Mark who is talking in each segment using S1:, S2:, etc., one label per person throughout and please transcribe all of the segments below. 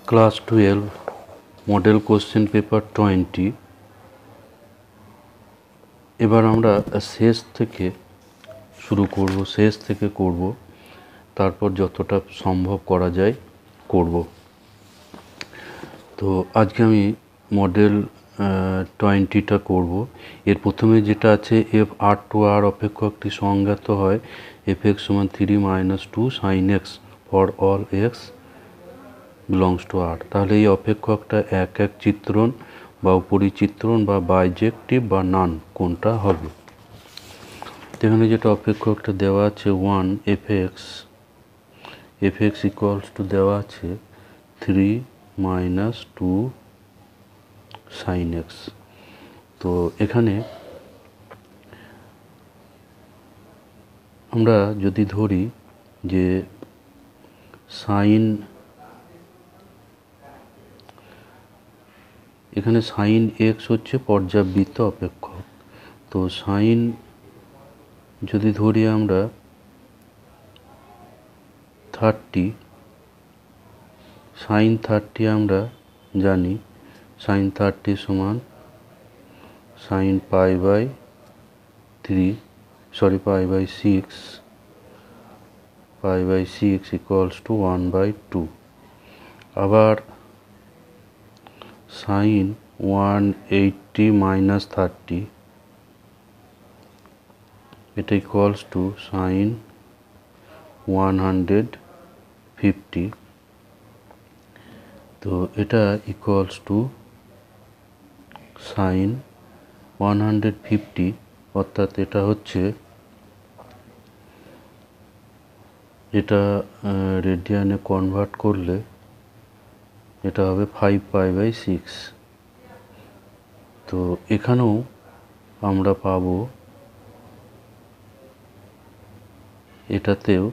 S1: Class 12 model question paper 20। এবার আমরা শেষ থেকে শুরু করব, শেষ থেকে করব, তারপর যতটা সম্ভব করা যায় করব। তো আজকে আমি মডেল 20টা করব। এর প্রথমে যেটা আছে এফ আর টু আর অপেক্ষকটি সংজ্ঞাত হয় এফ এক্স সমান 3 - 2 sin x for all x belongs to R. তাহলে এই অপেক্ষকটা এক চিত্রণ বা উপরিচিত্রণ বা বাইজেক্টিভ বা নান কোনটা হবে। এখানে যেটা অপেক্ষকটা দেওয়া আছে 1 এফ এক্স ইকুয়ালস টু দেওয়া আছে 3 - 2 sin x। তো এখানে আমরা যদি ধরি যে এখানে সাইন এক্স হচ্ছে পর্যাবৃত্ত অপেক্ষক। তো সাইন যদি ধরি আমরা 30, সাইন 30 আমরা জানি সাইন 30 সমান সাইন π/6 ইকুয়ালস টু 1/2। আবার সাইন 180 - 30 এটা ইকুয়ালস টু সাইন 150। তো এটা ইকুয়ালস টু সাইন 150, অর্থাৎ এটা হচ্ছে, এটা রেডিয়ানে কনভার্ট করলে এটা হবে 5π/6। তো এখানেও আমরা পাবো, এটাতেও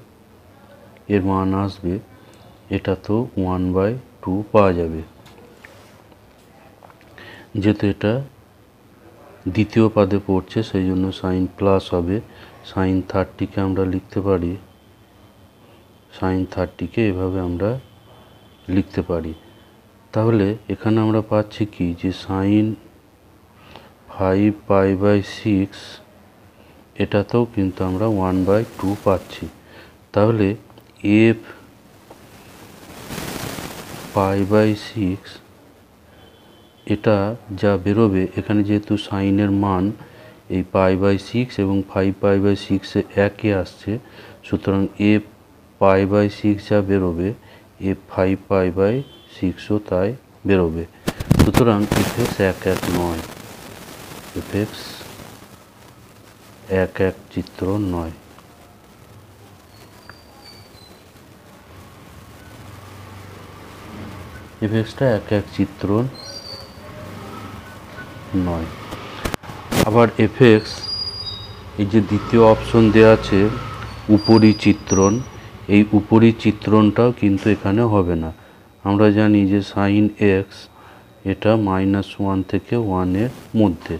S1: এর মান আসবে, এটা তো 1/2 পাওয়া যাবে। যেহেতু এটা দ্বিতীয় পাদে পড়ছে সেই জন্য সাইন প্লাস হবে। সাইন 30কে আমরা লিখতে পারি, সাইন 30কে এভাবে আমরা লিখতে পারি। তাহলে এখানে আমরা পাচ্ছি কি, যে সাইন 5π/6 এটাতেও কিন্তু আমরা 1/2 পাচ্ছি। তাহলে এফ π/6 এটা যা বেরোবে, এখানে যেহেতু সাইনের মান এই π/6 এবং 5π/6 একই আসছে, সুতরাং এফ π/6 যা বেরোবে এফ 5π/6ও তাই বেরোবে। সুতরাং এফএক্স 1 নয়, এফএক্স 1 চিত্র নয়। এফএক্সটা 1 চিত্রণ নয়। আবার এফএক্স এই যে দ্বিতীয় অপশন দেওয়া আছে উপরিচিত্রণ, এই উপরিচিত্রণটাও কিন্তু এখানে হবে না। আমরা জানি যে সাইন এক্স এটা -1 থেকে 1-এর মধ্যে।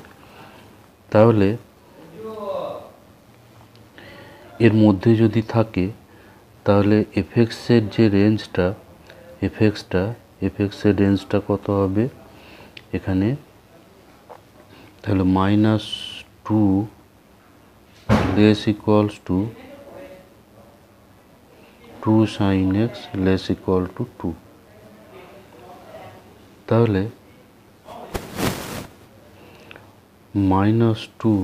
S1: তাহলে এর মধ্যে যদি থাকে তাহলে এফএক্সের যে রেঞ্জটা, এফএক্সের রেঞ্জটা কত হবে এখানে, তাহলে -2 less equals two 2 sin x less equal to 2। তাহলে -2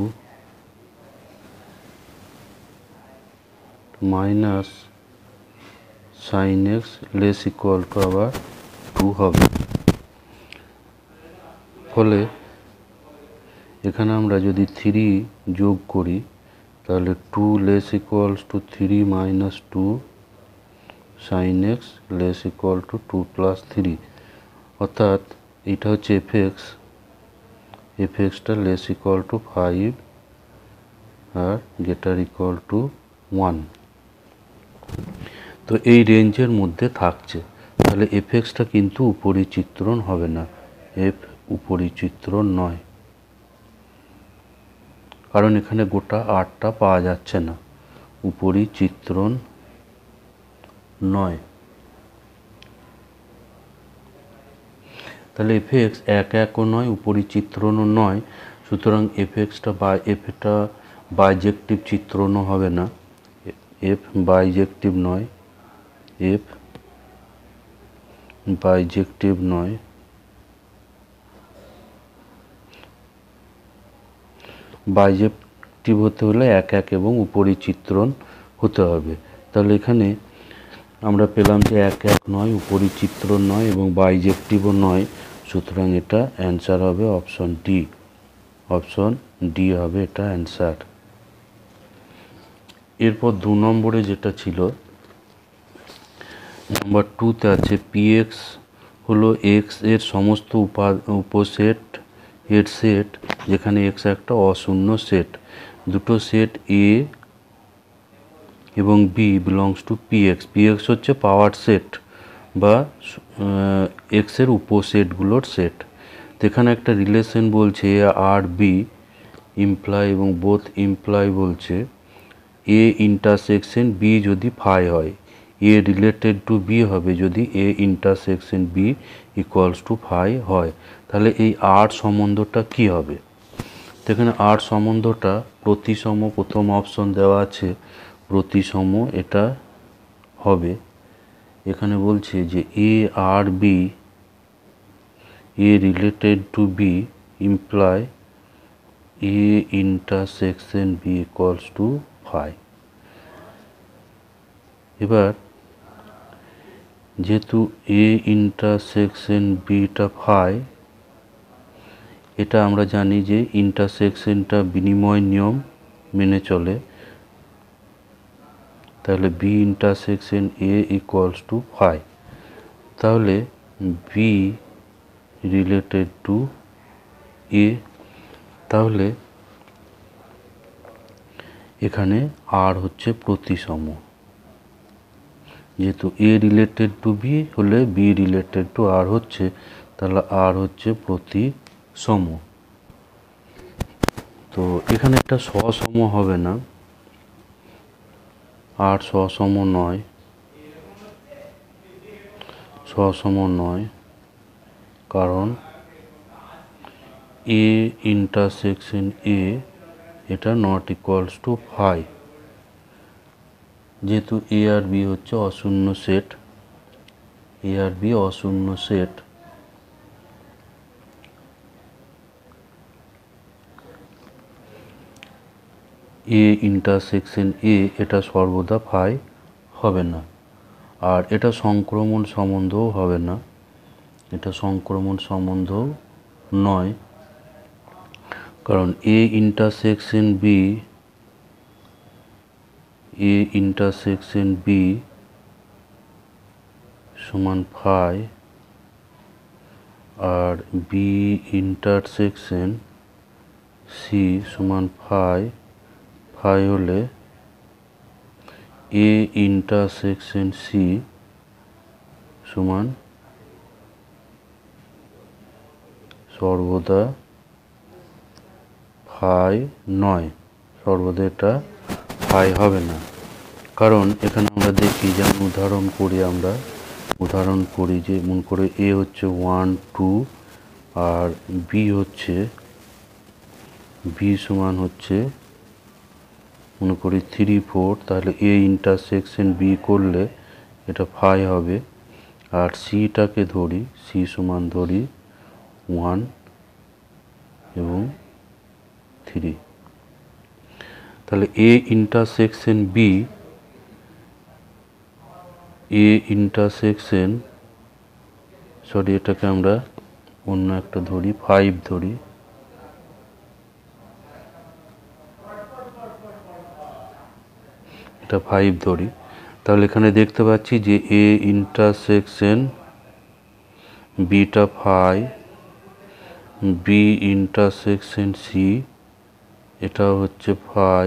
S1: sin x less equal two আবার 2 হবে। ফলে এখানে আমরা যদি 3 যোগ করি তাহলে 2 less equals to 3 - 2 sin x less equal to 2 + 3, অর্থাৎ এটা হচ্ছে এফএক্সটা লেস ইকুয়াল টু 5 আর গ্রেটার ইকুয়াল টু 1। তো এই রেঞ্জের মধ্যে থাকছে। তাহলে এফএক্সটা কিন্তু উপরিচিত্রণ হবে না, এফ উপরিচিত্রণ নয়, কারণ এখানে গোটা 8টা পাওয়া যাচ্ছে না, উপরিচিত্রণ নয়। তাহলে এফ এক্স এক একও নয়, উপরি চিত্রণও নয়, সুতরাং এফ এক্সটা এফটা বাইজেক্টিভ চিত্রণও হবে না, এফ বাইজেক্টিভ নয়, এফ বাইজেক্টিভ নয়। বাইজেক্টিভ হতে হলে এক এক এবং উপরি চিত্রণ হতে হবে। তাহলে এখানে আমরা পেলাম যে এক এক নয়, উপরি চিত্রণ নয় এবং বাইজেক্টিভও নয়, সুতরাং এটা অ্যান্সার হবে অপশন ডি। অপশন ডি হবে এটা অ্যান্সার। এরপর 2 নম্বরে যেটা ছিল, নাম্বার 2তে আছে পি এক্স হলো এক্স এর সমস্ত উপসেট এর সেট, যেখানে এক্স একটা অশূন্য সেট। দুটো সেট এ এবং B belongs to P X. P X হচ্ছে পাওয়ার সেট বা এক্সের উপসেটগুলোর সেট। এখানে একটা রিলেশন বলছে এ আর বি ইমপ্লাই এবং বোথ ইমপ্লাই বলছে এ ইন্টারসেকশন বি যদি ফাই হয়, এ রিলেটেড টু বি হবে যদি A intersection B equals to phi হয়। তাহলে এই আর সম্বন্ধটা কি হবে? তো এখানে আর সম্বন্ধটা প্রতিসম, প্রথম অপশন দেওয়া আছে প্রতিসম, এটা হবে। এখানে বলছে যে A R B A related to B imply A intersection B equals to phi. এবার যেহেতু এ ইন্টারসেকশন বিটা ফাই, এটা আমরা জানি যে ইন্টারসেকশনটা বিনিময় নিয়ম মেনে চলে, তাহলে B intersection A equals to phi. তাহলে বি রিলেটেড টু এ, তাহলে এখানে আর হচ্ছে প্রতিসম, যেহেতু এ রিলেটেড টু বি হলে বি রিলেটেড টু আর হচ্ছে, তাহলে আর হচ্ছে প্রতিসম। তো এখানে একটা সসম হবে না, আর সসম নয়, সসম নয়, কারণ এ ইন্টারসেকশন এ এটা নট ইকুয়ালস টু ফাই। যেহেতু এ আর বি হচ্ছে অশূন্য সেট, এ আর বি অশূন্য সেট, এ ইন্টারসেকশন এ এটা সর্বদা ফাই হবে না। আর এটা সংক্রমণ সম্বন্ধও হবে না, এটা সংক্রমণ সম্বন্ধও নয়, কারণ A intersection B, A intersection B সমান ফাই, আর বি ইন্টারসেকশন সি সমান ফাই। ফাই হলে এ ইন্টারসেকশন সি সমান সর্বদা ফাই নয়, সর্বদা এটা ফাই হবে না। কারণ এখানে আমরা দেখি, যেমন উদাহরণ করি যে মনে করে এ হচ্ছে 1 2 আর বি হচ্ছে, বি সমান হচ্ছে মনে করি 3 4, তাহলে এ ইন্টারসেকশন বি করলে এটা ফাই হবে। আর সিটাকে ধরি, সি সমান ধরি 1 এবং 3, তাহলে A intersection B, A intersection, sorry এটাকে আমরা অন্য একটা ধরি, 5 ধরি, এটা 5 ধরি। তাহলে এখানে দেখতে পাচ্ছি যে এ ইন্টারসেকশন বিটা ফাই, বি ইন্টারসেকশন সি এটাও হচ্ছে ফাই,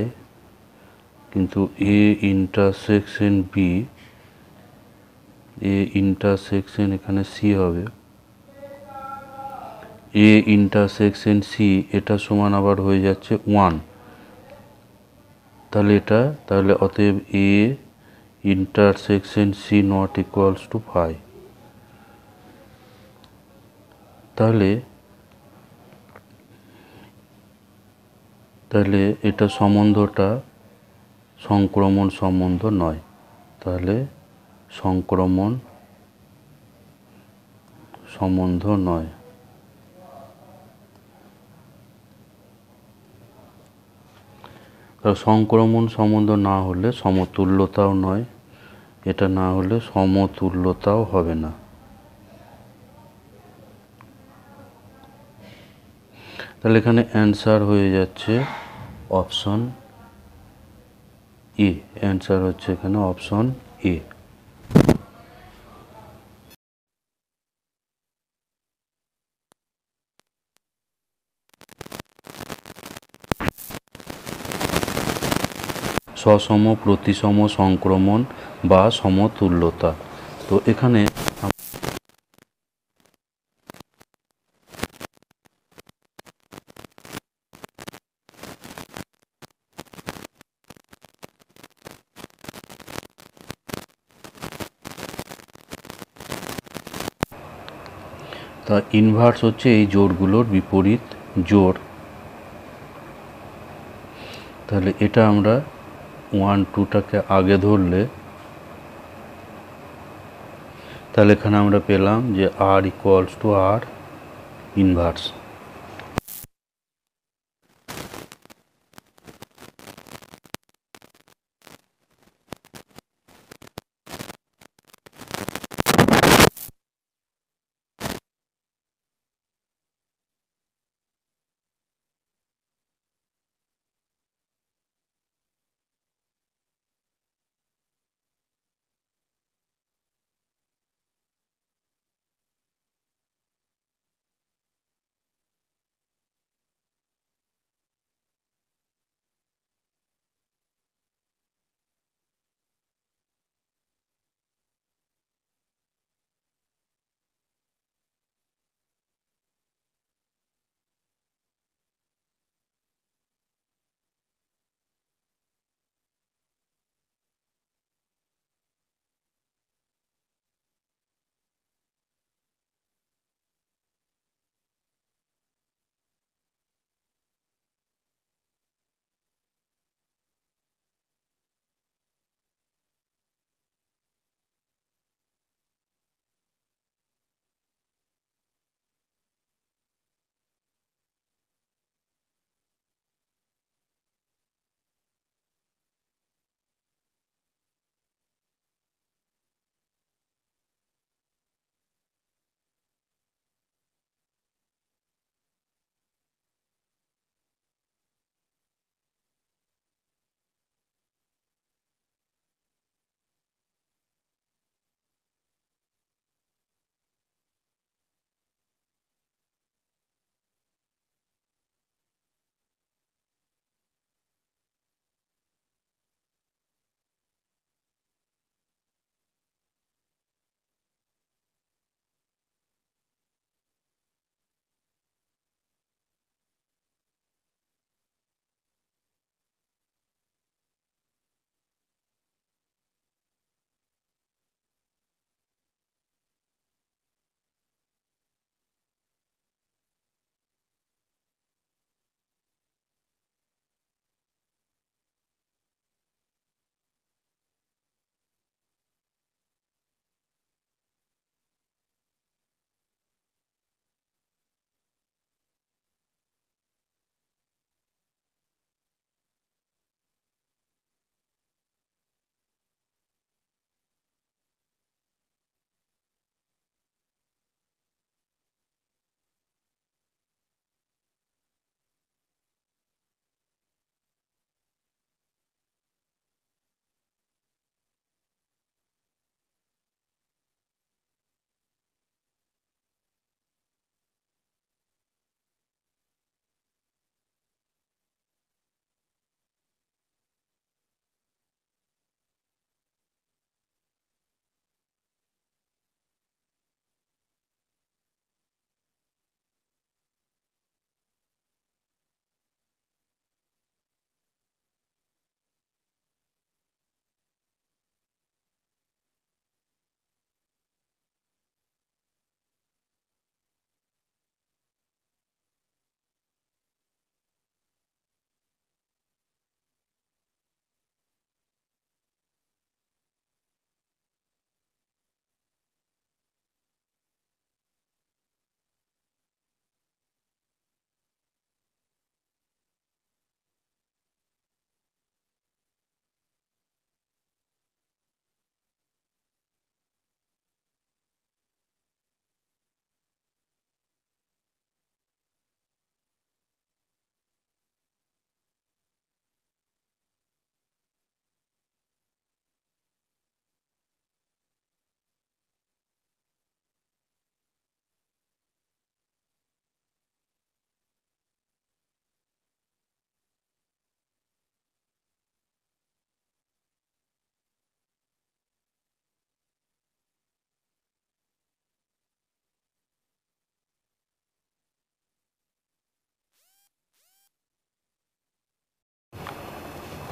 S1: কিন্তু A intersection B, A intersection এখানে সি হবে, এ ইন্টারসেকশন সি এটা সমান আবার হয়ে যাচ্ছে 1, তাহলে এটা, তাহলে অতএব A intersection C not equals to phi. তাহলে তাহলে এটা সম্বন্ধটা সংক্রমণ সম্বন্ধ নয়, তাহলে সংক্রমণ সম্বন্ধ নয়। সংক্রমণ সম্বন্ধ না হলে সমতুল্যতাও নয়, এটা না হলে সমতুল্যতাও হবে না। তাহলে এখানে অ্যান্সার হয়ে যাচ্ছে অপশন এ। অ্যান্সার হচ্ছে এখানে অপশন এ। সসম প্রতিসম সংক্রমণ বা সমতুল্যতা। তো এখানে তা ইনভার্স হচ্ছে এই জোড়গুলোর বিপরীত জোড়। তাহলে এটা আমরা 1 2টাকে আগে ধরলে তাহলে এখানে আমরা পেলাম যে আর ইকুয়ালস টু আর ইনভার্স।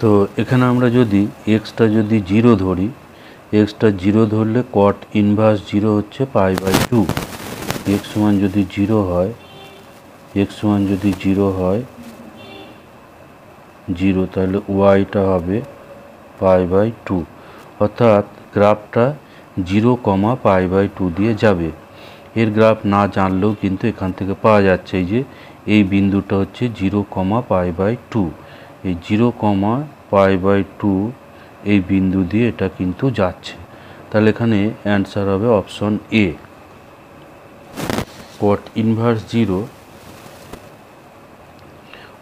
S1: তো এখানে আমরা যদি এক্সটা যদি জিরো ধরি, এক্সটা জিরো ধরলে কট ইনভার্স জিরো হচ্ছে π/2। এক্স সমান যদি জিরো হয়, এক্স সমান যদি জিরো হয় জিরো, তাহলে ওয়াইটা হবে π/2। অর্থাৎ গ্রাফটা 0, দিয়ে যাবে। এর গ্রাফ না জানলেও কিন্তু এখান থেকে পাওয়া যাচ্ছে যে এই বিন্দুটা হচ্ছে 0, এই 0, এই বিন্দু দিয়ে এটা কিন্তু যাচ্ছে। তাহলে এখানে অ্যান্সার হবে option A. Cot inverse zero,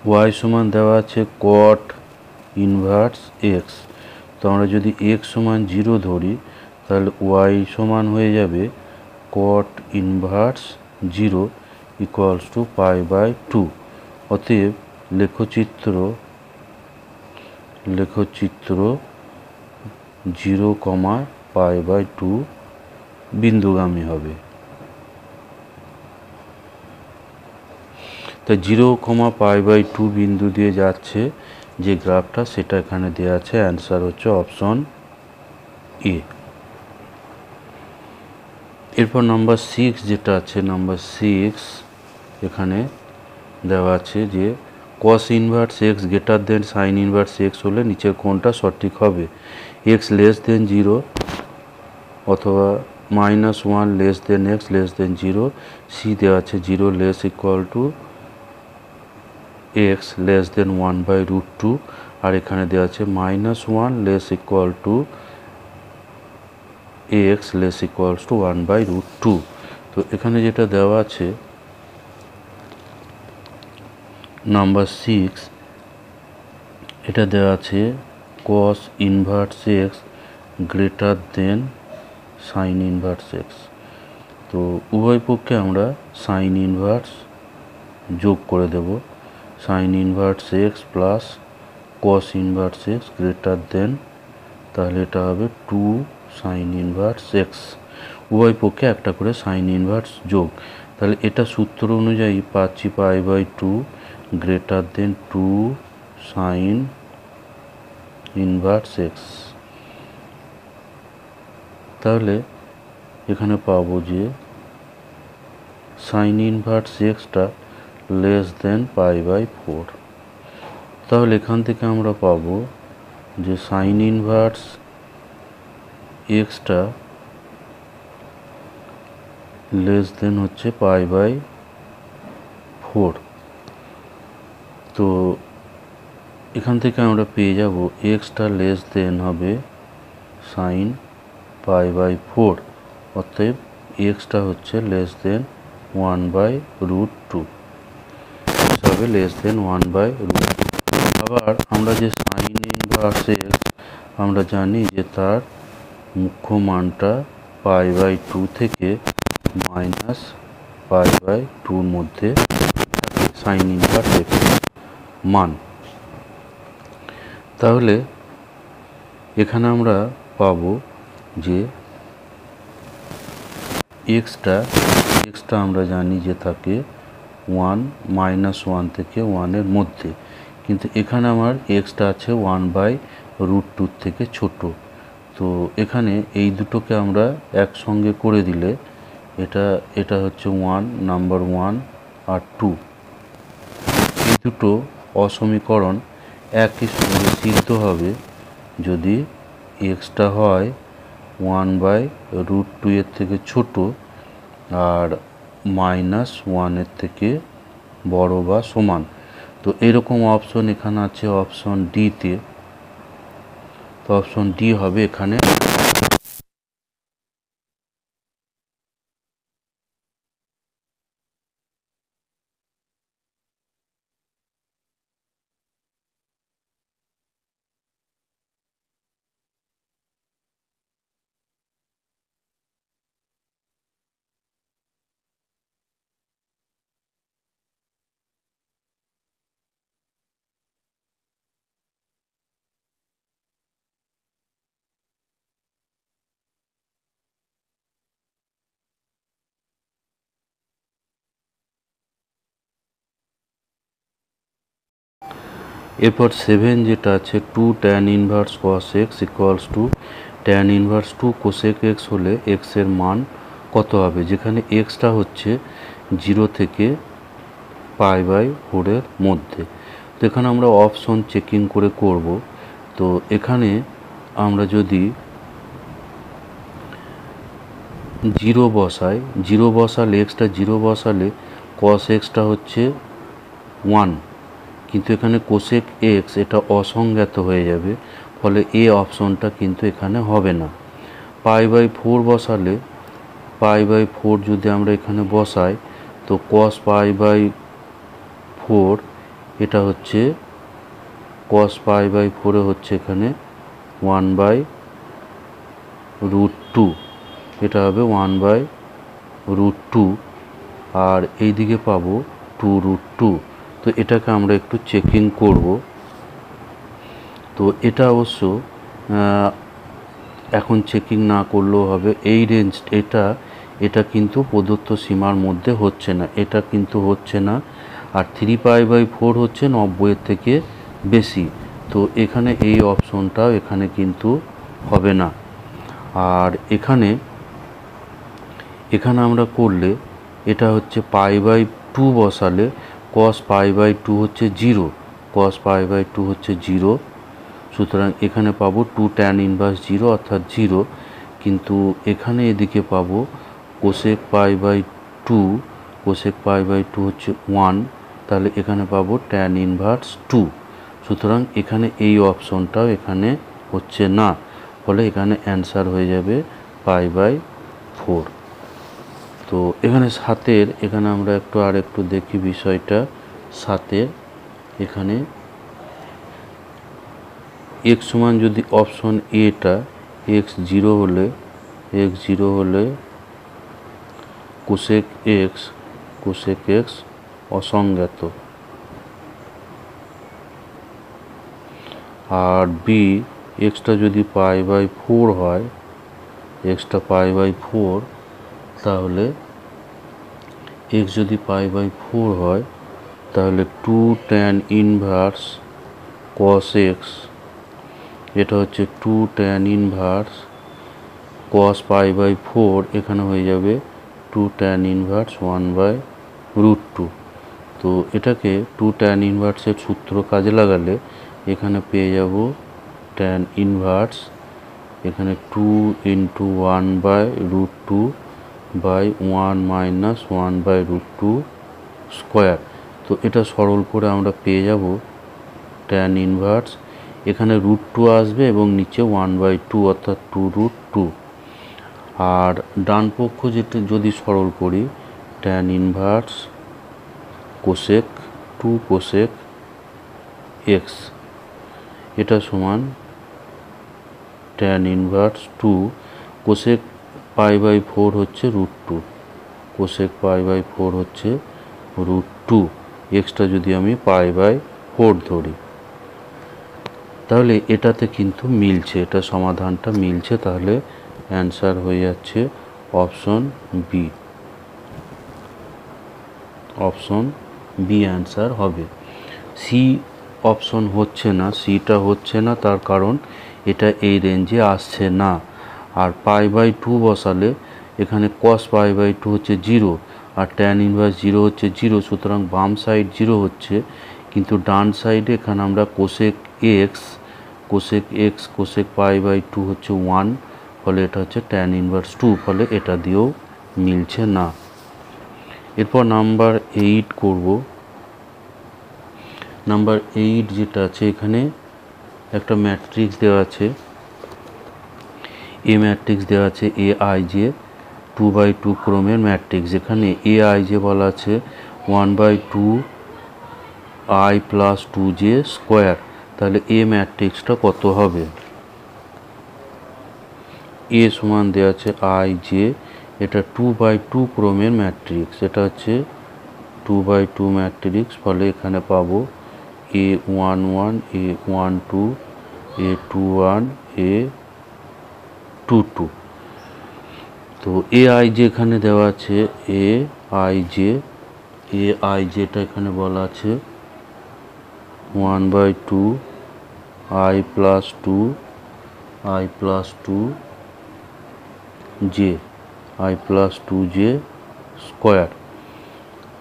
S1: Y সমান দেওয়া আছে কট ইনভার্স এক্স। তো আমরা যদি এক্স সমান জিরো ধরি, তাহলে ওয়াই সমান হয়ে যাবে cot inverse zero equals to π/2। অতএব লেখচিত্র 0, বিন্দুগামী হবে। তো 0, বিন্দু দিয়ে যাচ্ছে যে গ্রাফটা, সেটা এখানে দেওয়া আছে। অ্যান্সার হচ্ছে অপশন এ। এরপর নাম্বার 6 যেটা আছে, নাম্বার 6 এখানে দেওয়া আছে যে cos inverse x greater than sine inverse x হলে নিচের কোনটা সঠিক হবে? এক্স লেস দেন 0 অথবা -1 less than X less than 0। C দেওয়া আছে 0 less equal to X less than 1/√2। আর এখানে দেওয়া আছে -1 less equal to X less equals to 1/√2। তো এখানে যেটা দেওয়া আছে নাম্বার 6, এটা দেওয়া আছে cos inverse x greater than sine inverse x. তো উভয় পক্ষে আমরা সাইন ইনভার্স যোগ করে দেব। Sine inverse x plus cos inverse x greater than, তাহলে এটা হবে 2 সাইন ইনভার্স এক্স। উভয় পক্ষে একটা করে সাইন ইনভার্স যোগ। তাহলে এটা সূত্র অনুযায়ী পাচ্ছি π/2 greater than 2 sine inverse x. তাহলে এখানে পাবো যে সাইন ইনভার্স এক্সটা লেস দেন π/4। তাহলে এখান থেকে আমরা পাবো যে সাইন ইনভার্স এক্সটা লেস দেন হচ্ছে π/4। তো এখান থেকে আমরা পেয়ে যাব এক্সটা লেস দেন হবে সাইন π/4। অতএব এক্সটা হচ্ছে লেস দেন 1/√2 হিসাবে লেস দেন 1/√2। আবার আমরা যে সাইন ইনভার্স এক্স আমরা জানি যে তার মুখ্য মানটা π/2 থেকে -π/2 মধ্যে সাইন ইনভার্স এক্স মান। তাহলে এখানে আমরা পাবো যে এক্সটা আমরা জানি যে থাকে 1 থেকে 1 মধ্যে, কিন্তু এখানে আমার এক্সটা আছে 1/√2 থেকে ছোট। তো এখানে এই দুটোকে আমরা একসঙ্গে করে দিলে এটা হচ্ছে 1 নাম্বার 1 আর 2, এই দুটো অসমীকরণ একই সঙ্গে সিদ্ধ হবে যদি এক্সটা হয় 1/√2 এর থেকে ছোট আর -1 এর থেকে বড় বা সমান। তো এরকম অপশন এখানে আছে অপশন ডিতে। তো অপশন ডি হবে এখানে। এরপর 7 যেটা আছে 2 tan inverse cos x equals to tan inverse 2 cosec x হলে x এর মান কত হবে, যেখানে এক্সটা হচ্ছে 0 থেকে π/4 এর মধ্যে। তো এখানে আমরা অপশন চেকিং করে করব। তো এখানে আমরা যদি 0 বসাই, 0 বসালে এক্সটা 0 বসালে cos এক্সটা হচ্ছে 1, কিন্তু এখানে কোসেক এক্স এটা অসংজ্ঞাত হয়ে যাবে, ফলে এ অপশনটা কিন্তু এখানে হবে না। π/4 বসালে π/4 যদি আমরা এখানে বসাই তো cos π/4 এটা হচ্ছে cos π/4 হচ্ছে এখানে 1/√2, এটা হবে 1/√2, আর এই দিকে পাবো 2√2। তো এটাকে আমরা একটু চেকিং করব। তো এটা অবশ্য এখন চেকিং না করলেও হবে, এই রেঞ্জ এটা কিন্তু প্রদত্ত সীমার মধ্যে হচ্ছে না, এটা কিন্তু হচ্ছে না। আর 3π/4 হচ্ছে 90-এর থেকে বেশি, তো এখানে এই অপশনটাও এখানে কিন্তু হবে না। আর এখানে আমরা করলে এটা হচ্ছে π/2 বসালে cos π/2 হচ্ছে 0, cos π/2 হচ্ছে 0, সুতরাং এখানে পাবো 2 tan ইনভার্স 0 অর্থাৎ 0, কিন্তু এখানে এদিকে পাবো cosec π/2, cosec π/2 হচ্ছে 1, তাহলে এখানে পাবো tan ইনভার্স 2, সুতরাং এখানে এই অপশনটাও এখানে হচ্ছে না, ফলে এখানে অ্যান্সার হয়ে যাবে π/4। তো এখানে 7-এর এখানে আমরা একটু দেখি বিষয়টা। 7-এর এখানে x সমান যদি অপশন এটা x 0 হলে কোসেক এক্স অসংজ্ঞাত, আর বি এক্সটা যদি π/4 হয়, এক্সটা π/4, তাহলে x যদি π/4 হয় তাহলে 2 tan ইনভার্স cos x, এটা হচ্ছে 2 tan ইনভার্স cos π/4, এখানে হয়ে যাবে 2 tan ইনভার্স 1/√2। তো এটাকে 2 tan ইনভার্সের সূত্র কাজে লাগালে এখানে পেয়ে যাব tan ইনভার্স এখানে 2 × 1/√2 বাই 1 মাইনাস 1/√2 স্কোয়ার। তো এটা সরল করে আমরা পেয়ে যাব tan ইনভার্স, এখানে √2 আসবে এবং নিচে 1/2 অর্থাৎ 2√2, আর ডান পক্ষ যেটা যদি সরল করি tan inverse cosec 2 cosec x, এটা সমান tan ইনভার্স 2 কোসেক π/4 হচ্ছে √2, কোসেক π/4 হচ্ছে √2, এক্সটা যদি আমি π/4 ধরি, তাহলে এটাতে কিন্তু মিলছে, এটা সমাধানটা মিলছে, তাহলে অ্যান্সার হয়ে যাচ্ছে option B. Option B answer হবে। সি অপশন হচ্ছে না, সিটা হচ্ছে না, তার কারণ এটা এই রেঞ্জে আসছে না। আর π/2 বসালে এখানে cos π/2 হচ্ছে 0, আর tan ইনভার্স 0 হচ্ছে 0, সুতরাং বাম সাইড 0 হচ্ছে, কিন্তু ডান সাইডে এখানে আমরা কোসেক এক্স কোসেক π/2 হচ্ছে 1, ফলে এটা হচ্ছে tan ইনভার্স 2, ফলে এটা দিয়েও মিলছে না। এরপর নাম্বার 8 করব। নাম্বার 8 যেটা আছে এখানে একটা ম্যাট্রিক্স দেওয়া আছে, এ ম্যাট্রিক্স দেওয়া আছে aij 2/2 ক্রমের ম্যাট্রিক্স, এখানে aij বলা আছে 1/2 i + 2j স্কোয়ার, তাহলে এ ম্যাট্রিক্সটা কত হবে? এ সমান দেওয়া আছে ij, এটা 2/2 ক্রমের ম্যাট্রিক্স, এটা হচ্ছে 2/2 ম্যাট্রিক্স, ফলে এখানে পাবো a11 a12 a21 a22। তো aij এখানে দেওয়া আছে aijটা এখানে বলা আছে 1/2 I plus 2 I plus 2 j I plus 2j square.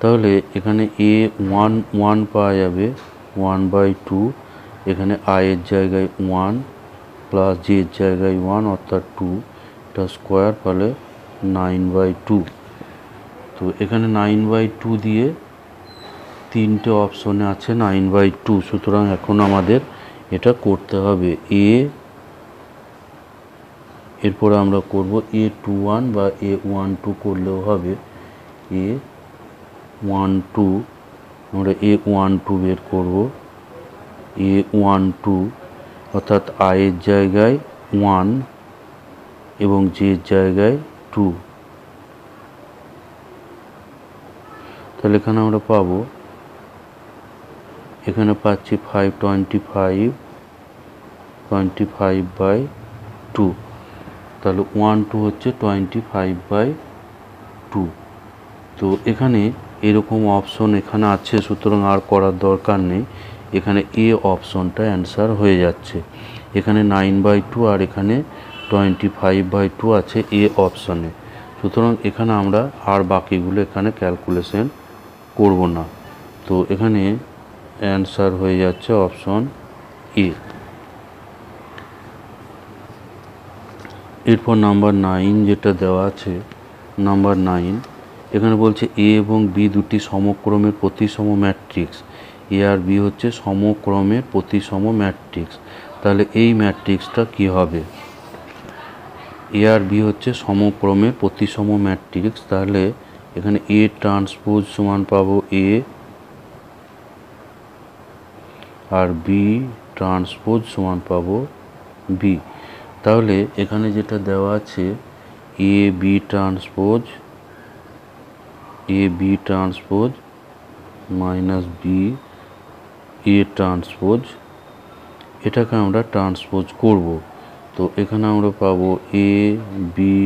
S1: তাহলে এখানে a 1 পাওয়া যাবে 1/2, এখানে I এর জায়গায় 1 প্লাস j এর জায়গায় 1 অর্থাৎ 2, এটা স্কোয়ার ফলে 9/2। তো এখানে 9/2 দিয়ে তিনটে অপশনে আছে 9/2, সুতরাং এখন আমাদের এটা করতে হবে এরপরে আমরা করব A21 বা A12 করলেও হবে। A12 আমরা A12 বের করব। A12 অর্থাৎ I এর জায়গায় 1 এবং j এর জায়গায় 2। তাহলে এখানে আমরা পাবো, এখানে পাচ্ছি 25/2, তাহলে 1 2 হচ্ছে 25/2। তো এখানে এরকম অপশন এখানে আছে, সুতরাং আর করার দরকার নেই, এখানে এ অপশনটা অ্যান্সার হয়ে যাচ্ছে। এখানে 9/2 আর এখানে 25/2 আছে এ অপশনে, সুতরাং এখানে আমরা আর বাকিগুলো এখানে ক্যালকুলেশন করব না। তো এখানে অ্যান্সার হয়ে যাচ্ছে অপশন এ। এরপর নাম্বার 9 যেটা দেওয়া আছে, নাম্বার 9 এখানে বলছে এ এবং বি দুটি সমক্রমের প্রতিসম ম্যাট্রিক্স। এ আর বি হচ্ছে সমক্রমের প্রতিসম ম্যাট্রিক্স। তাহলে এই ম্যাট্রিক্সটা কি হবে? এ আর বি হচ্ছে সমক্রমের প্রতিসম ম্যাট্রিক্স, তাহলে এখানে এ ট্রান্সপোজ সমান পাবো এ আর বি ট্রান্সপোজ সমান পাবো বি। তাহলে এখানে যেটা দেওয়া আছে A B transpose minus B A transpose, এটাকে আমরা ট্রান্সপোজ করব। তো এখানে আমরা পাবো A B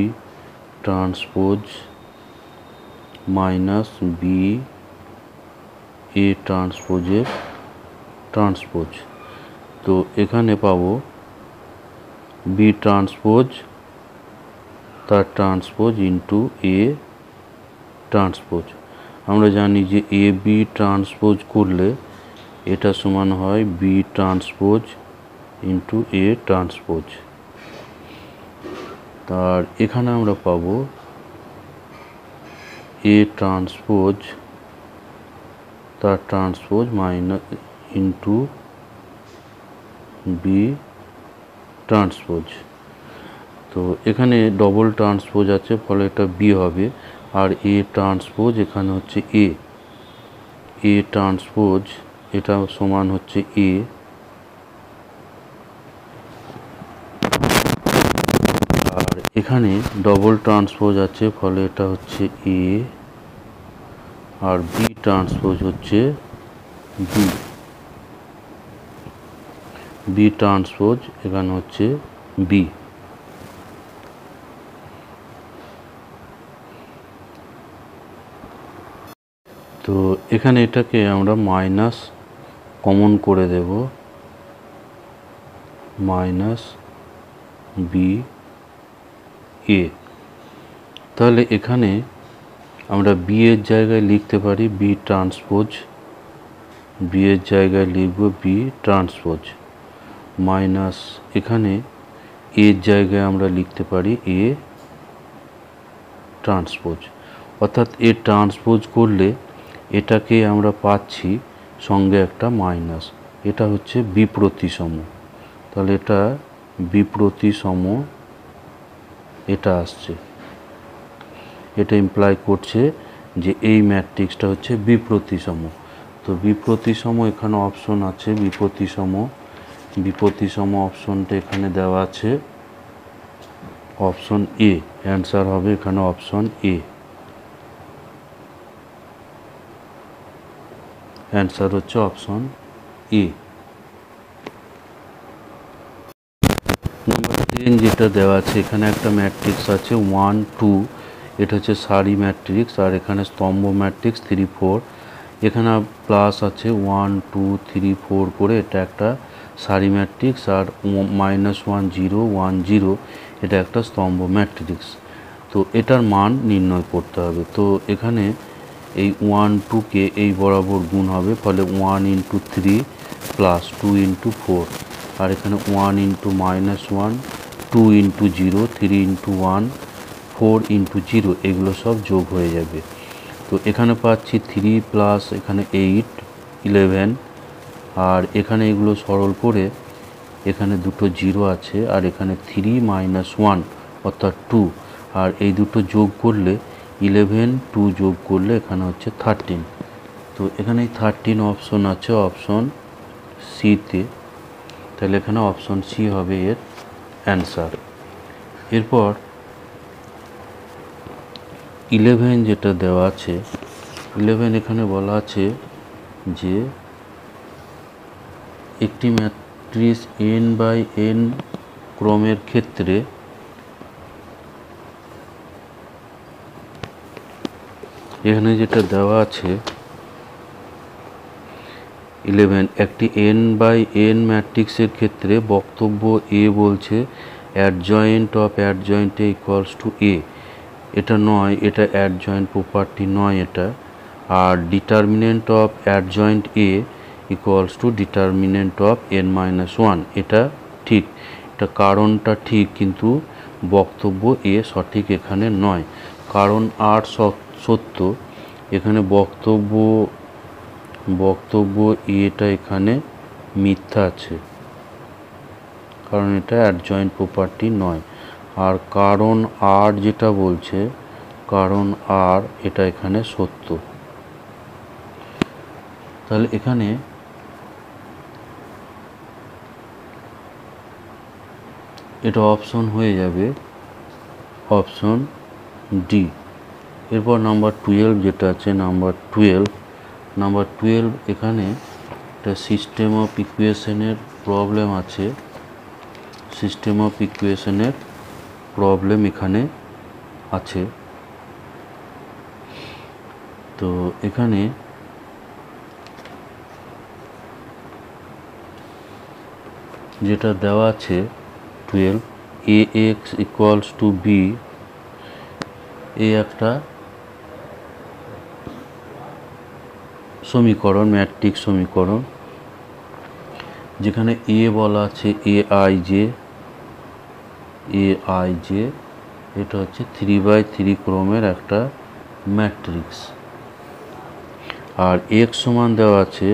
S1: transpose minus B A ট্রান্সপোজের ট্রান্সপোজ। তো এখানে পাবো বি ট্রান্সপোজ তার ট্রান্সপোজ ইন্টু এ ট্রান্সপোজ। আমরা জানি যে এ বি ট্রান্সপোজ করলে এটা সমান হয় B transpose into A transpose. তার এখানে আমরা পাবো এ ট্রান্সপোজ তার transpose minus into B transpose. তো এখানে ডবল ট্রান্সপোজ আছে, ফলে এটা বি হবে। আর এ ট্রান্সপোজ এখানে হচ্ছে এ ট্রান্সপোজ, এটা সমান হচ্ছে এ। আর এখানে ডবল ট্রান্সপোজ আছে, ফলে এটা হচ্ছে এ। আর বি ট্রান্সপোজ হচ্ছে বি ট্রান্সপোজ এখানে হচ্ছে বি। তো এখানে এটাকে আমরা মাইনাস কমন করে দেব, মাইনাস বি এ। তাহলে এখানে আমরা বি এর জায়গায় লিখতে পারি বি ট্রান্সপোজ, বি এর জায়গায় লিখব বি ট্রান্সপোজ মাইনাস এখানে এর জায়গায় আমরা লিখতে পারি এ ট্রান্সপোজ। অর্থাৎ এ ট্রান্সপোজ করলে এটাকে আমরা পাচ্ছি সঙ্গে একটা মাইনাস, এটা হচ্ছে বিপ্রতিসম। তাহলে এটা বিপ্রতিসম, এটা আসছে, এটা ইমপ্লাই করছে যে এই ম্যাট্রিক্সটা হচ্ছে বিপ্রতিসম। তো বিপ্রতিসম এখানে অপশন আছে, বিপ্রতিসম অপশনটা এখানে দেওয়া আছে অপশন এ। অ্যান্সার হবে এখানে অপশন এ। অ্যান্সার হচ্ছে অপশন এ। নাম্বার 10 যেটা দেওয়া আছে, এখানে একটা ম্যাট্রিক্স আছে 1 2, এটা হচ্ছে সারি ম্যাট্রিক্স, আর এখানে স্তম্ভ ম্যাট্রিক্স 3 4। এখানে প্লাস আছে 1 2 3 4 করে, এটা একটা সারি ম্যাট্রিক্স, আর -1 0 1 0 এটা একটা স্তম্ভ ম্যাট্রিক্স। তো এটার মান নির্ণয় করতে হবে। তো এখানে এই 1 2কে এই বরাবর গুণ হবে, ফলে 1 × 3 প্লাস 2 × 4, আর এখানে 1 × -1 2 × 0 3 × 1 4 × 0 এগুলো সব যোগ হয়ে যাবে। তো এখানে পাচ্ছি 3 প্লাস এখানে 8 11, আর এখানে এগুলো সরল করে এখানে দুটো 0 আছে, আর এখানে 3 - 1 অর্থাৎ 2, আর এই দুটো যোগ করলে 11 2 যোগ করলে এখানে হচ্ছে 13। তো এখানে 13 অপশন আছে অপশন সিতে, তাহলে এখানে অপশন সি হবে এর অ্যান্সার। এরপর 11 যেটা দেওয়া আছে, 11 এখানে বলা আছে যে একটি ম্যাট্রিক্স n/n ক্রমের ক্ষেত্রে এখানে যেটা দেওয়া আছে 11 একটি n/n ম্যাট্রিক্সের ক্ষেত্রে বক্তব্য এ বলছে adjoint of adjoint A equals to A, এটা নয়, এটা অ্যাডজয়েন্ট প্রপার্টি নয় এটা। আর determinant of adjoint A equals to determinant of n-1, এটা ঠিক, এটা কারণটা ঠিক, কিন্তু বক্তব্য এ সঠিক এখানে নয়। কারণ আর সত্য, এখানে বক্তব্য এটা এখানে মিথ্যা আছে, কারণ এটা অ্যাডজয়েন্ট প্রপার্টি নয়। আর কারণ আর যেটা বলছে, কারণ আর এটা এখানে সত্য। তাহলে এখানে এটা অপশন হয়ে যাবে অপশন ডি। এরপর নাম্বার 12 যেটা আছে, নাম্বার 12 এখানে একটা সিস্টেম অফ ইকুয়েশনের প্রবলেম আছে, সিস্টেম অফ ইকুয়েশনের প্রবলেম এখানে আছে। তো এখানে যেটা দেওয়া আছে 12 ax ইকুয়ালস টু বি, এ একটা সমীকরণ, ম্যাট্রিক্স সমীকরণ, যেখানে এ বলা আছে aij, এটা হচ্ছে 3/3 ক্রমের একটা ম্যাট্রিক্স। আর এক্স সমান দেওয়া আছে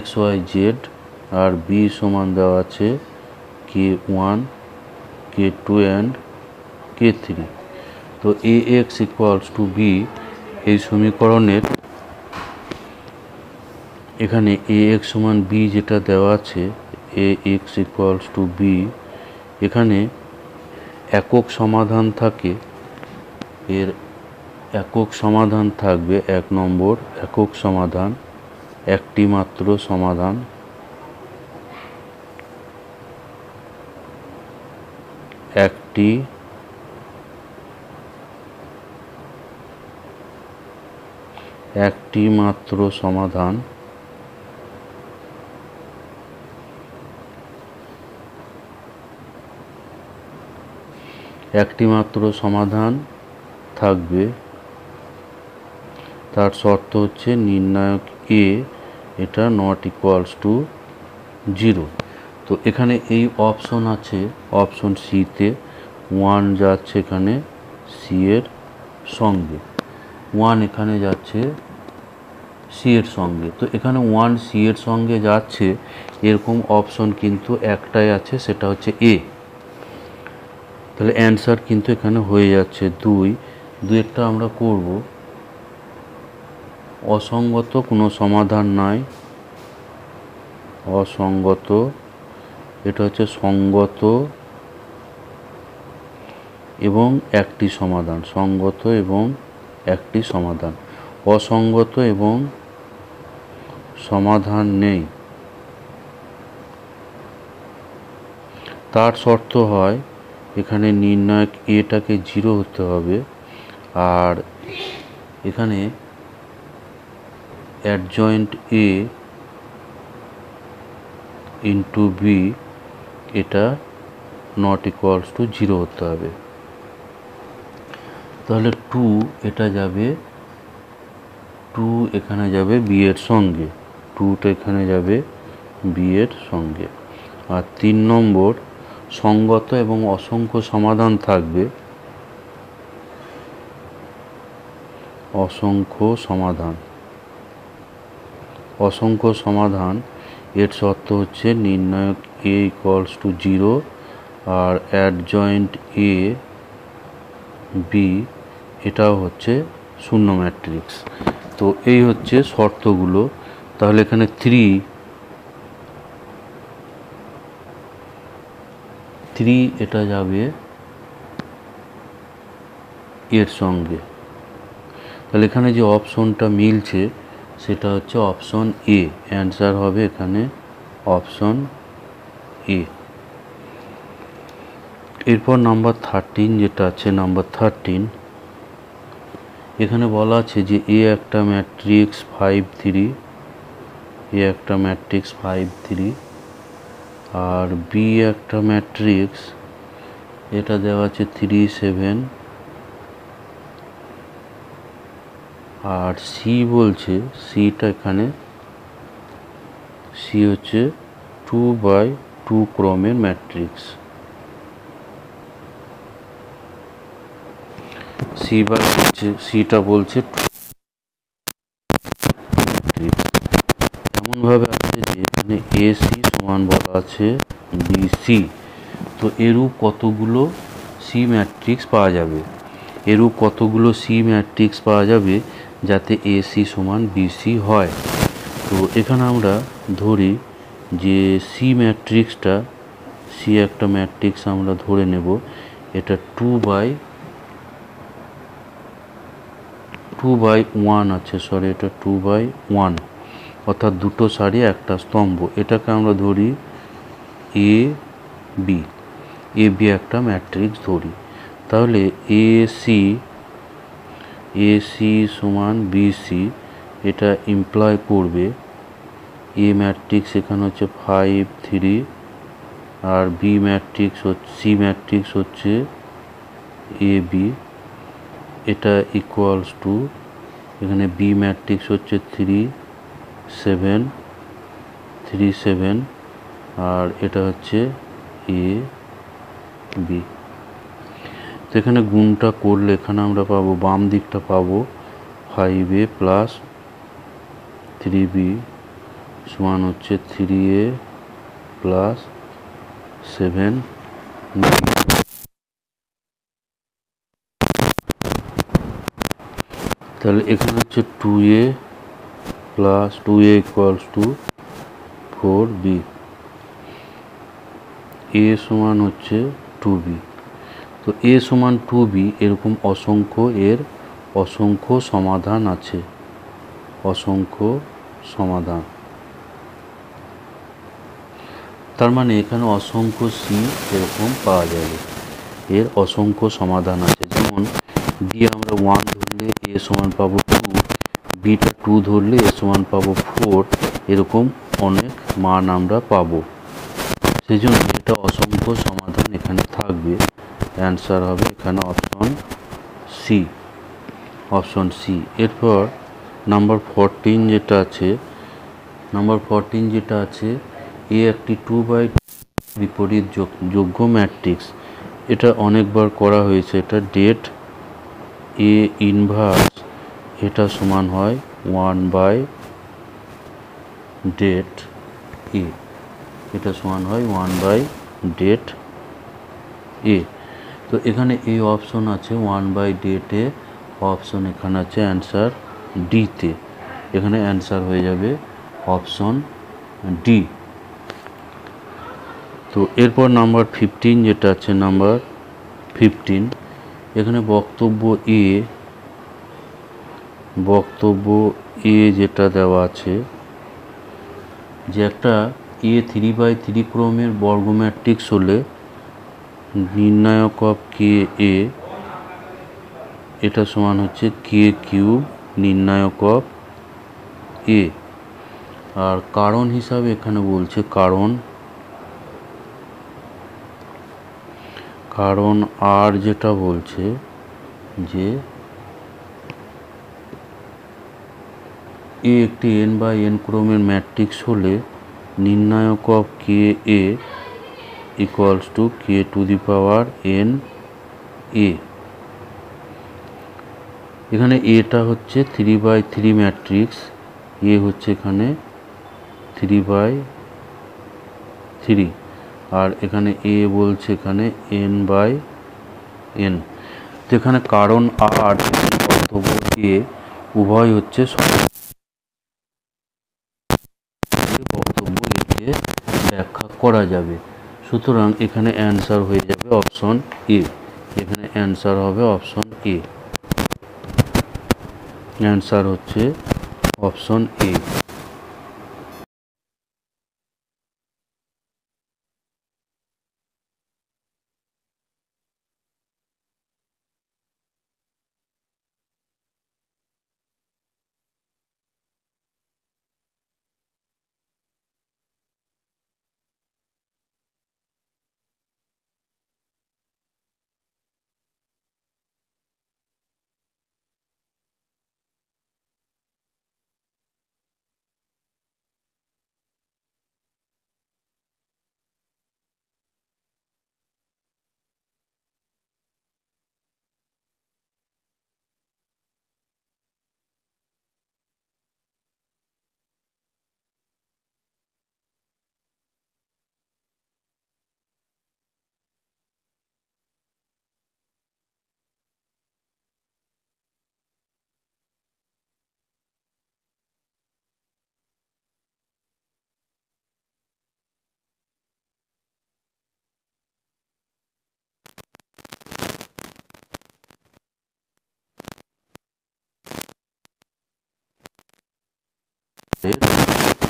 S1: xyz, আর বি সমান দেওয়া আছে k1 k2 অ্যান্ড k3। তো ax ইকুয়ালস টু বি এই সমীকরণের এখানে ax সমান বি যেটা দেওয়া আছে, ax ইকুয়ালস টু বি, এখানে একক সমাধান থাকে, এর একক সমাধান থাকবে 1 নম্বর একক সমাধান, একটি মাত্র সমাধান, একটি মাত্র সমাধান, একটি মাত্র সমাধান থাকবে। তার শর্ত হচ্ছে নির্ণায়ক এ এটা নট ইকুয়ালস টু 0। তো এখানে এই অপশন আছে অপশন সিতে, 1 যাচ্ছে এখানে সি এর সঙ্গে, 1 এখানে যাচ্ছে সি এর সঙ্গে। তো এখানে 1 সি এর সঙ্গে যাচ্ছে এরকম অপশন কিন্তু একটাই আছে, সেটা হচ্ছে এ। তাহলে অ্যান্সার কিন্তু এখানে হয়ে যাচ্ছে 2 একটা আমরা করব। অসঙ্গত কোনো সমাধান নাই, অসঙ্গত, এটা হচ্ছে সঙ্গত এবং একটি সমাধান, সঙ্গত এবং একটি সমাধান, অসঙ্গত এবং সমাধান নেই। তার শর্ত হয় এখানে নির্ণায়ক এটাকে 0 হতে হবে, আর এখানে অ্যাডজয়েন্ট এ ইন্টু বি এটা নট ইকুয়ালস টু 0 হতে হবে। তাহলে 2 এটা যাবে, 2 এখানে যাবে বি এর সঙ্গে, 2টা এখানে যাবে বি এর সঙ্গে। আর 3 নম্বর সঙ্গত এবং অসংখ্য সমাধান থাকবে। অসংখ্য সমাধান, অসংখ্য সমাধান এর শর্ত হচ্ছে নির্ণায়ক এ ইকুয়ালস টু 0 আর অ্যাডজয়েন্ট এ বি এটাও হচ্ছে শূন্য ম্যাট্রিক্স। তো এই হচ্ছে শর্তগুলো। তাহলে এখানে 3 এটা যাবে এর সঙ্গে। তাহলে এখানে যে অপশনটা মিলছে সেটা হচ্ছে অপশন এ, অ্যান্সার হবে এখানে অপশন এ। এরপর নাম্বার 13 যেটা আছে, নাম্বার 13 এখানে বলা আছে যে এ একটা ম্যাট্রিক্স 5 3, এ একটা ম্যাট্রিক্স 5 3 আর বি একটা ম্যাট্রিক্স এটা দেওয়া আছে 3 7 আর সি বলছে, সিটা এখানে সি হচ্ছে 2/2 ক্রমের ম্যাট্রিক্স। সিটা বলছে এমনভাবে আছে যে এখানে এসি সমান বলা আছে বিসি। তো এরূপ কতগুলো সি ম্যাট্রিক্স পাওয়া যাবে, এরূপ কতগুলো সি ম্যাট্রিক্স পাওয়া যাবে যাতে এসি সমান বিসি হয়। তো এখানে আমরা ধরি যে সি ম্যাট্রিক্সটা, সি একটা ম্যাট্রিক্স আমরা ধরে নেব এটা 2/1 আছে, সরি এটা 2/1 অর্থাৎ দুটো সারি একটা স্তম্ভ। এটাকে আমরা ধরি এ বি একটা ম্যাট্রিক্স ধরি। তাহলে এসি সমান বিসি এটা ইমপ্লয় করবে এ ম্যাট্রিক্স এখানে হচ্ছে 5 3 আর বি ম্যাট্রিক্স হচ্ছে, সি ম্যাট্রিক্স হচ্ছে এ বি, এটা ইকুয়ালস টু এখানে বি ম্যাট্রিক্স হচ্ছে 3 7 আর এটা হচ্ছে এ বি। তো এখানে গুণটা করলে এখানে আমরা পাবো, বাম দিকটা পাবো 5a প্লাস 3b সমান হচ্ছে 3a প্লাস 7b। তাহলে এখানে হচ্ছে 2a plus 2a equals to 4b, a সমান হচ্ছে 2b। তো a সমান 2b এরকম অসংখ্য সমাধান আছে, অসংখ্য সমাধান। তার মানে এখানে অসংখ্য সি এরকম পাওয়া যাবে, এর অসংখ্য সমাধান আছে। যেমন বি আমরা 1 ধরলে এ সমান পাবো 2, বিটা 2 ধরলে এ সমান পাবো 4, এরকম অনেক মান আমরা পাবো। সেই জন্য এটা অসংখ্য সমাধান এখানে থাকবে, অ্যান্সার হবে এখানে অপশন সি। এরপর নাম্বার 14 যেটা আছে, এ একটি 2/2 বিপরীত যোগ্য ম্যাট্রিক্স। এটা অনেকবার করা হয়েছে, এটা ডেট এ ইনভার্স এটা সমান হয় 1/det এ, এটা সমান হয় 1/det এ। তো এখানে এই অপশন আছে 1/det এ, অপশন এখানে আছে অ্যান্সার ডিতে, এখানে অ্যান্সার হয়ে যাবে অপশন ডি। তো এরপর নাম্বার 15 যেটা আছে, নাম্বার 15 এখানে বক্তব্য এ যেটা দেওয়া আছে যে একটা এ 3/3 ক্রমের বর্গ ম্যাট্রিক্স হলে নির্ণায়ক অফ কে এ এটা সমান হচ্ছে কে কিউব নির্ণায়ক অফ এ। আর কারণ হিসাবে এখানে বলছে কারণ আর যেটা বলছে যে এ একটি n বাই n ক্রমের ম্যাট্রিক্স হলে নির্ণায়ক of K A equals two K to the power n এ। এখানে এটা হচ্ছে 3/3 ম্যাট্রিক্স, এ হচ্ছে এখানে 3/3, আর এখানে এ বলছে এখানে n/n। তো এখানে কারণ আর বক্তব্য এ উভয় হচ্ছে বক্তব্য একে ব্যাখ্যা করা যাবে। সুতরাং এখানে অ্যান্সার হয়ে যাবে অপশন এ। এখানে অ্যান্সার হবে অপশন এ। অ্যান্সার হচ্ছে অপশন এ।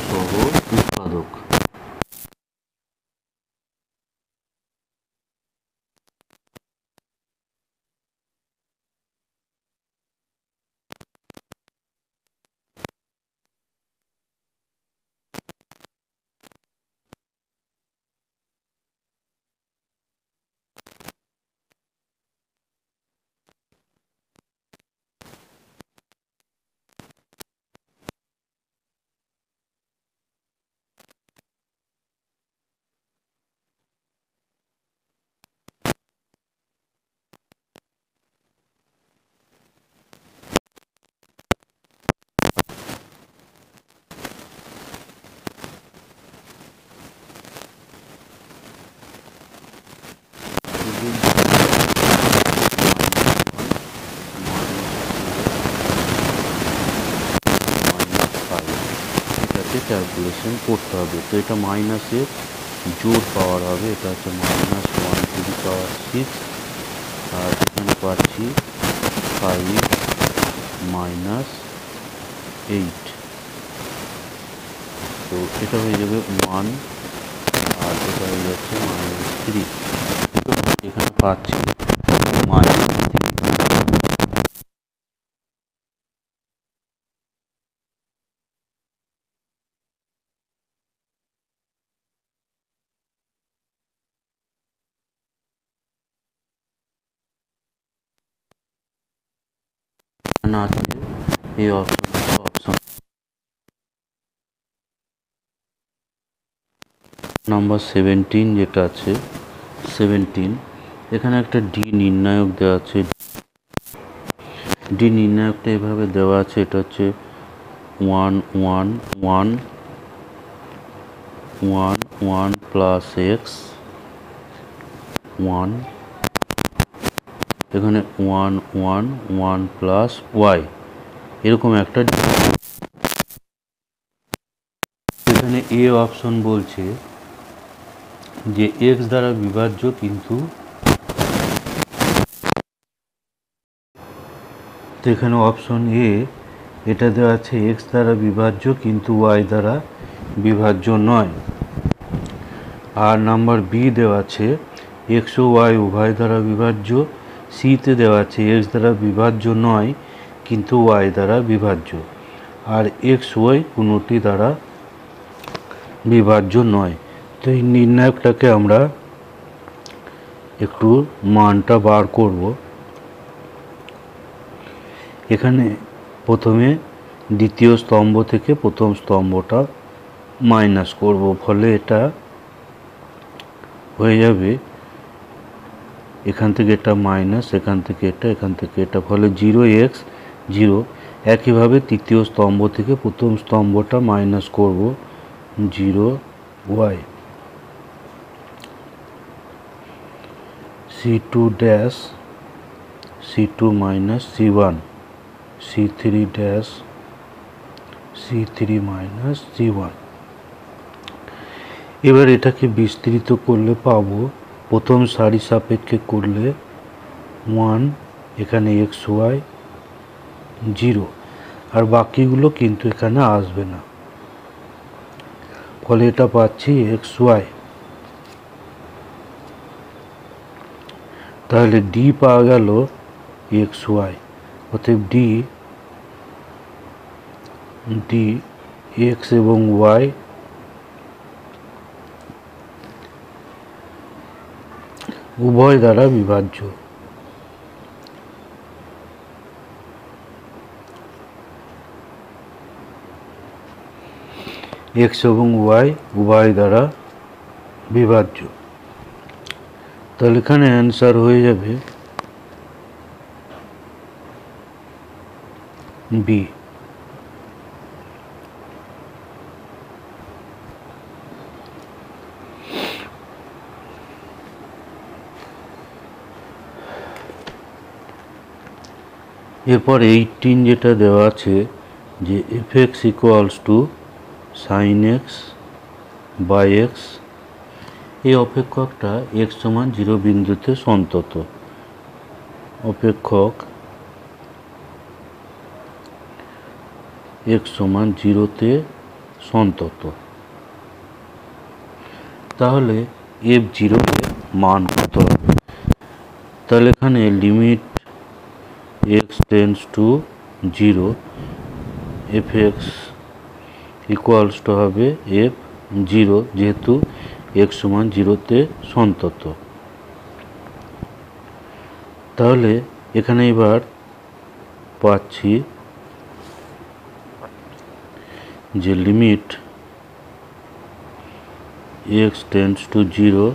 S1: সহ উৎপাদক। ক্যালকুলেশন করতে হবে। তো এটা মাইনাসের জোর পাওয়ার হবে, এটা হচ্ছে -1 টু দি পাওয়ার 6, আর এখানে পাচ্ছি 5 - 8। তো এটা হয়ে যাবে 1, আর এটা হয়ে যাচ্ছে -3। এখানে পাচ্ছি -3। আছে এই অপশন নাম্বার 17 যেটা আছে 17, এখানে একটা ডি নির্ণায়ক দেওয়া আছে। ডি নির্ণায়কটা এভাবে দেওয়া আছে, এটা হচ্ছে 1 1 1 1 1 প্লাস এক্স 1, এখানে 1 1 1 প্লাস ওয়াই, এরকম একটা। এখানে এ অপশন বলছে যে এক্স দ্বারা বিভাজ্য, কিন্তু এখানে অপশন এ এটা দেওয়া আছে এক্স দ্বারা বিভাজ্য কিন্তু ওয়াই দ্বারা বিভাজ্য নয়। আর নাম্বার বি দেওয়া আছে এক্স ও ওয়াই উভয় দ্বারা বিভাজ্য, সিতে দেওয়া আছে এক্স দ্বারা বিভাজ্য নয় কিন্তু ওয়াই দ্বারা বিভাজ্য, আর এক্স ওয়াই কোনোটি দ্বারা বিভাজ্য নয়। তো এই নির্ণায়কটাকে আমরা একটু মানটা বার করব। এখানে প্রথমে দ্বিতীয় স্তম্ভ থেকে প্রথম স্তম্ভটা মাইনাস করব, ফলে এটা হয়ে যাবে এখান থেকে এটা মাইনাস, এখান থেকে এটা, এখান থেকে এটা, ফলে 0x 0। একইভাবে তৃতীয় স্তম্ভ থেকে প্রথম স্তম্ভটা মাইনাস করব 0y c2 dash c2 minus c1 c3 dash c3 minus c1। এবার এটাকে বিস্তৃত করলে পাবো প্রথম সারি সাপেক্ষে করলে 1, এখানে এক্স ওয়াই 0, আর বাকিগুলো কিন্তু এখানে আসবে না, ফলে এটা পাচ্ছি এক্স ওয়াই। তাহলে ডি পাওয়া গেল এক্স ওয়াই, অতএব ডি এক্স এবং ওয়াই উভয় দ্বারা বিভাজ্য। এক্স এবং ওয়াই উভয় দ্বারা বিভাজ্য। তাহলে এখানে অ্যান্সার হয়ে যাবে বি। এরপর 18 যেটা দেওয়া আছে যে F X equals to sine X by X, এই অপেক্ষকটা এক্স সমান 0 বিন্দুতে সন্তত। অপেক্ষক এক্স সমান 0তে সন্তত। তাহলে f0 মান কত হবে? তাহলে এখানে limit x tends to 0 fx equals to হবে f0, যেহেতু x সমান 0তে সন্তত। তাহলে এখানে এবার পাচ্ছি যে limit x tends to 0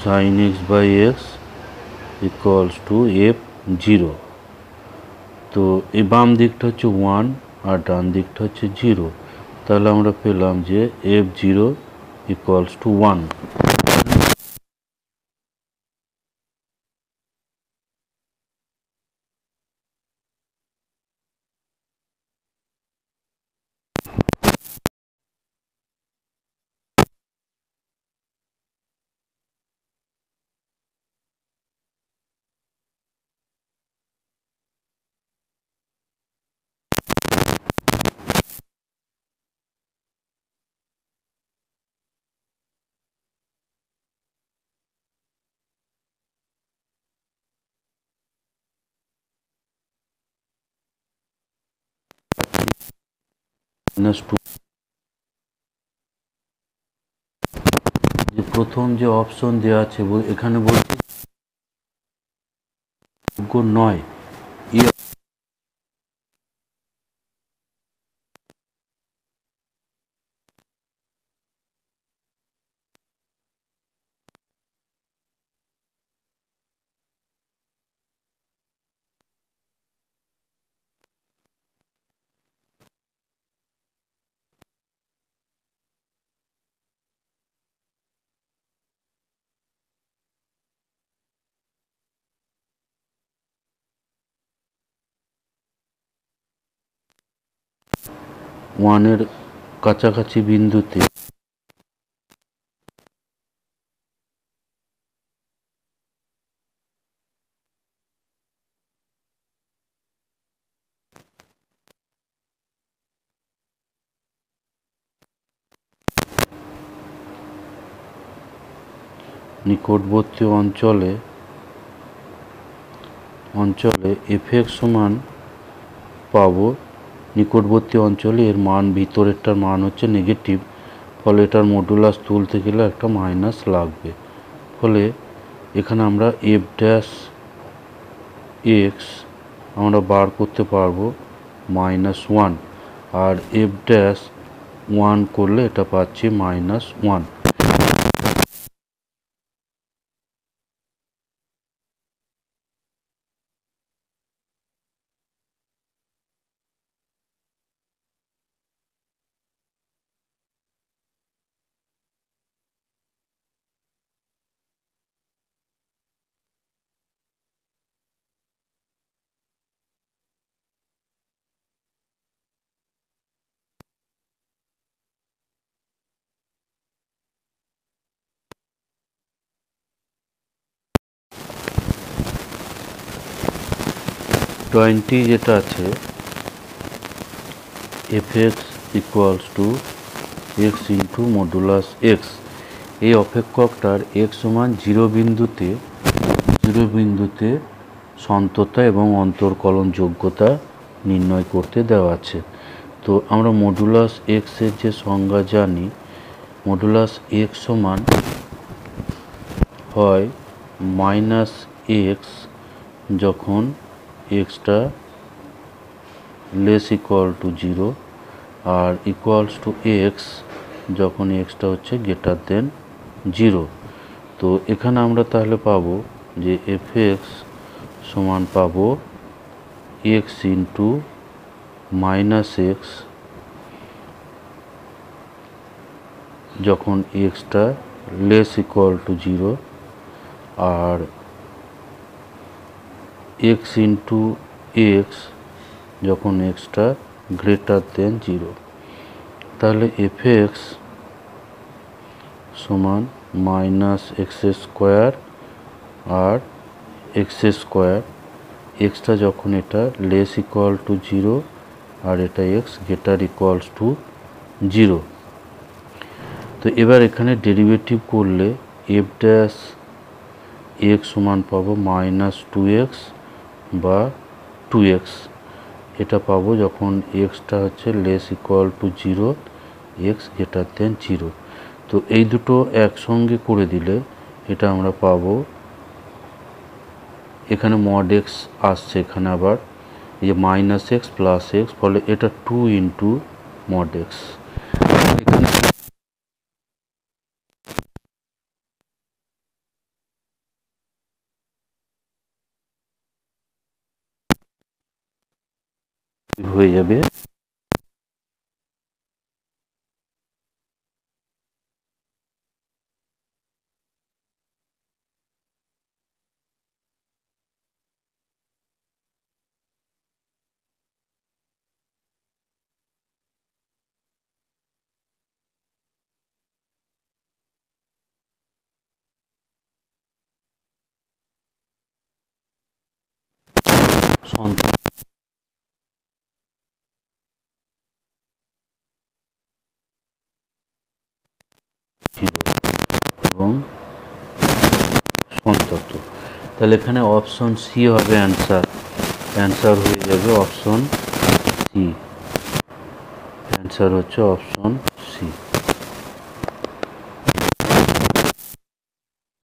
S1: sin x by x equals to f0। তো এই বাম দিকটা হচ্ছে 1 আর ডান দিকটা হচ্ছে 0, তাহলে আমরা পেলাম যে f0 ইকুয়ালস টু 1। -2 যে প্রথম যে অপশন দেওয়া আছে এখানে বলছে যোগ্য নয়, ওয়ানের কাছাকাছি বিন্দুতে নিকটবর্তী অঞ্চলে এফ(x) সমান পাবো নিকটবর্তী অঞ্চলে এর মান ভিতরেরটার মান হচ্ছে নেগেটিভ, ফলে এটার মডুলাস তুলতে গেলে একটা মাইনাস লাগবে। ফলে এখানে আমরা f'(x) আমরা বার করতে পারবো -1, আর f'(1) করলে এটা পাচ্ছি -1। যেটা আছে f(x) = x into modulus x, এই অপেক্ষকটার x সমান 0 বিন্দুতে সন্ততা এবং অন্তর্কলন যোগ্যতা নির্ণয় করতে দেওয়া আছে। তো আমরা মডুলাস x এর যে সংজ্ঞা জানি, মডুলাস x সমান হয় -x যখন x <0 আর x যখন x হচ্ছে > 0। তো এখানে আমরা তাহলে পাবো যে f(x) সমান পাবো x ইন্টু -x যখন x < 0 আর x ইন্টু x যখন x < 0। তাহলে f(x) সমান -x² আর x², x যখন এটা < 0 আর এটা x < 0। তো এবার এখানে ডেরিভেটিভ করলে f'(x) সমান পাবো -2x বা 2x, এটা পাবো যখন x হচ্ছে < 0, x < 0। তো এই দুটো একসঙ্গে করে দিলে এটা আমরা পাবো, এখানে mod x আসছে, এখানে আবার এই যে -x + x, ফলে এটা 2 ইন্টু mod x। এখানে হয়ে যাবে এবং সন্তত। তাহলে এখানে অপশন সি হবে অ্যান্সার হয়ে যাবে অপশন সি। অ্যান্সার হচ্ছে অপশন